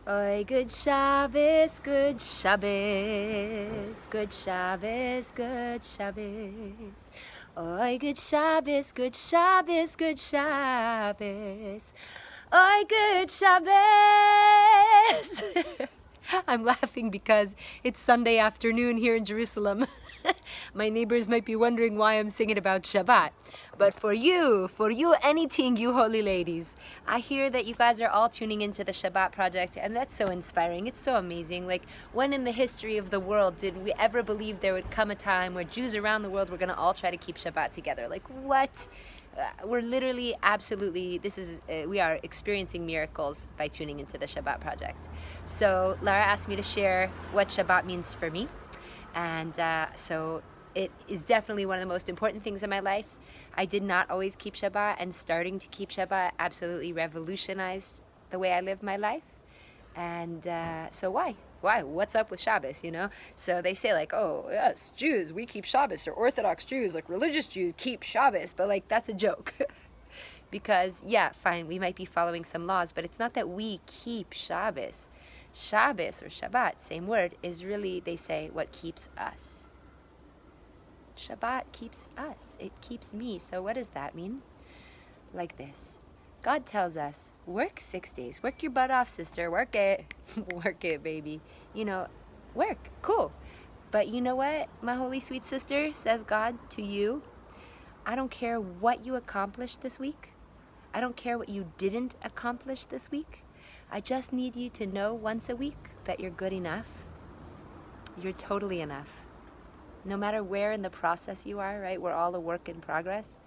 Oi, good Shabbos, good Shabbos, good Shabbos, good Shabbos. Oi, good Shabbos, good Shabbos, good Shabbos. Oi, good Shabbos. I'm laughing because it's Sunday afternoon here in Jerusalem. My neighbors might be wondering why I'm singing about Shabbat. But for you, anything, you holy ladies, I hear that you guys are all tuning into the Shabbat Project, and that's so inspiring. It's so amazing. Like, when in the history of the world did we ever believe there would come a time where Jews around the world were going to all try to keep Shabbat together? Like, what? We're literally absolutely, we are experiencing miracles by tuning into the Shabbat Project. So Lara asked me to share what Shabbat means for me, and so it is definitely one of the most important things in my life. I did not always keep Shabbat, and starting to keep Shabbat absolutely revolutionized the way I live my life. And so why? What's up with Shabbos, you know? So they say, like, oh, yes, Jews, we keep Shabbos, or Orthodox Jews, like religious Jews, keep Shabbos. But, like, that's a joke. Because, yeah, fine, we might be following some laws, but it's not that we keep Shabbos. Shabbos, or Shabbat, same word, is really, they say, what keeps us. Shabbat keeps us. It keeps me. So what does that mean? Like this. God tells us, work 6 days. Work your butt off, sister. Work it. Work it, baby. You know, work. Cool. But you know what, my holy sweet sister, says God to you? I don't care what you accomplished this week. I don't care what you didn't accomplish this week. I just need you to know once a week that you're good enough. You're totally enough. No matter where in the process you are, right? We're all a work in progress.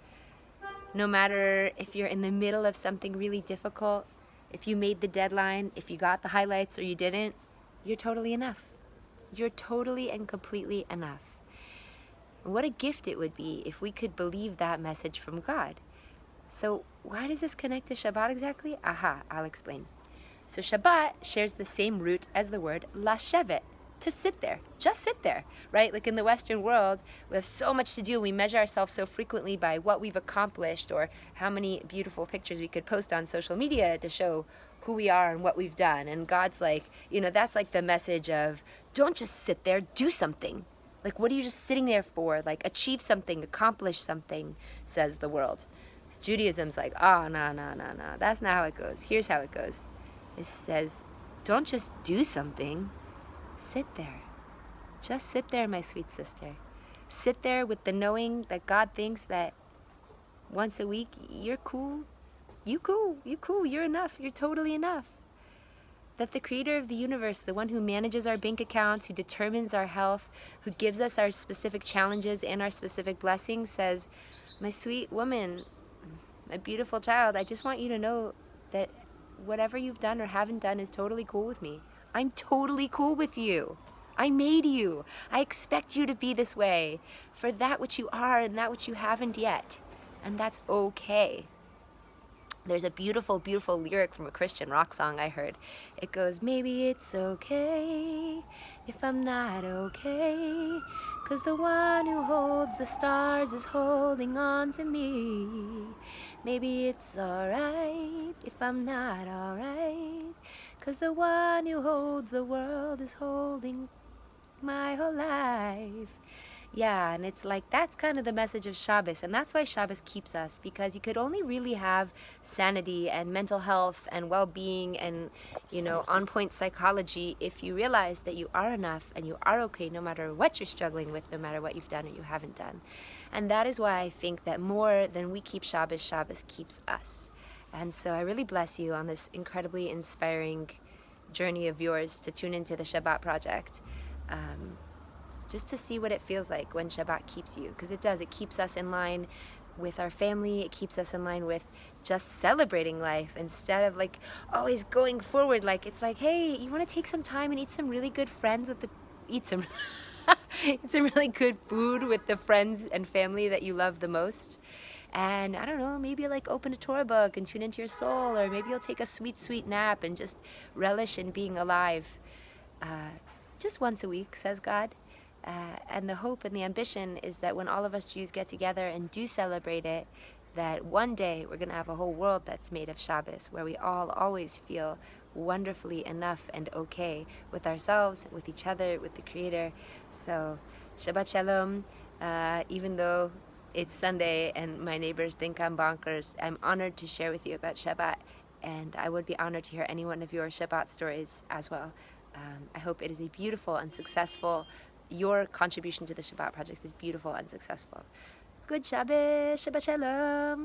No matter if you're in the middle of something really difficult, if you made the deadline, if you got the highlights or you didn't, you're totally enough. You're totally and completely enough. What a gift it would be if we could believe that message from God. So why does this connect to Shabbat exactly? Aha, I'll explain. So Shabbat shares the same root as the word lashevet, to sit there, just sit there, right? Like in the Western world, we have so much to do. We measure ourselves so frequently by what we've accomplished or how many beautiful pictures we could post on social media to show who we are and what we've done. And God's like, you know, that's like the message of, don't just sit there, do something. Like, what are you just sitting there for? Like, achieve something, accomplish something, says the world. Judaism's like, oh, no. That's not how it goes. Here's how it goes. It says, don't just do something. Sit there. Just sit there, my sweet sister. Sit there with the knowing that God thinks that once a week, you're cool. You cool. You're enough. You're totally enough. That the creator of the universe, the one who manages our bank accounts, who determines our health, who gives us our specific challenges and our specific blessings, says, my sweet woman, my beautiful child, I just want you to know that whatever you've done or haven't done is totally cool with me. I'm totally cool with you. I made you. I expect you to be this way for that which you are and that which you haven't yet. And that's okay. There's a beautiful, beautiful lyric from a Christian rock song I heard. It goes, maybe it's okay if I'm not okay, 'cause the one who holds the stars is holding on to me. Maybe it's alright if I'm not alright, 'cause the one who holds the world is holding my whole life. Yeah, and it's like, that's kind of the message of Shabbos, and that's why Shabbos keeps us, because you could only really have sanity and mental health and well-being and, you know, on-point psychology if you realize that you are enough and you are okay no matter what you're struggling with, no matter what you've done or you haven't done. And that is why I think that more than we keep Shabbos, Shabbos keeps us. And so I really bless you on this incredibly inspiring journey of yours to tune into the Shabbat Project. Just to see what it feels like when Shabbat keeps you, because it does. It keeps us in line with our family. It keeps us in line with just celebrating life instead of like always going forward. Like, it's like, hey, you want to take some time and eat some really good friends with the eat some really good food with the friends and family that you love the most. And I don't know, maybe like open a Torah book and tune into your soul, or maybe you'll take a sweet, sweet nap and just relish in being alive. Just once a week, says God. And the hope and the ambition is that when all of us Jews get together and do celebrate it, that one day we're going to have a whole world that's made of Shabbos, where we all always feel wonderfully enough and okay with ourselves, with each other, with the Creator. So, Shabbat Shalom. Even though it's Sunday and my neighbors think I'm bonkers, I'm honored to share with you about Shabbat, and I would be honored to hear any one of your Shabbat stories as well. I hope it is a beautiful and successful, your contribution to the Shabbat Project is beautiful and successful. Good Shabbos, Shabbat Shalom.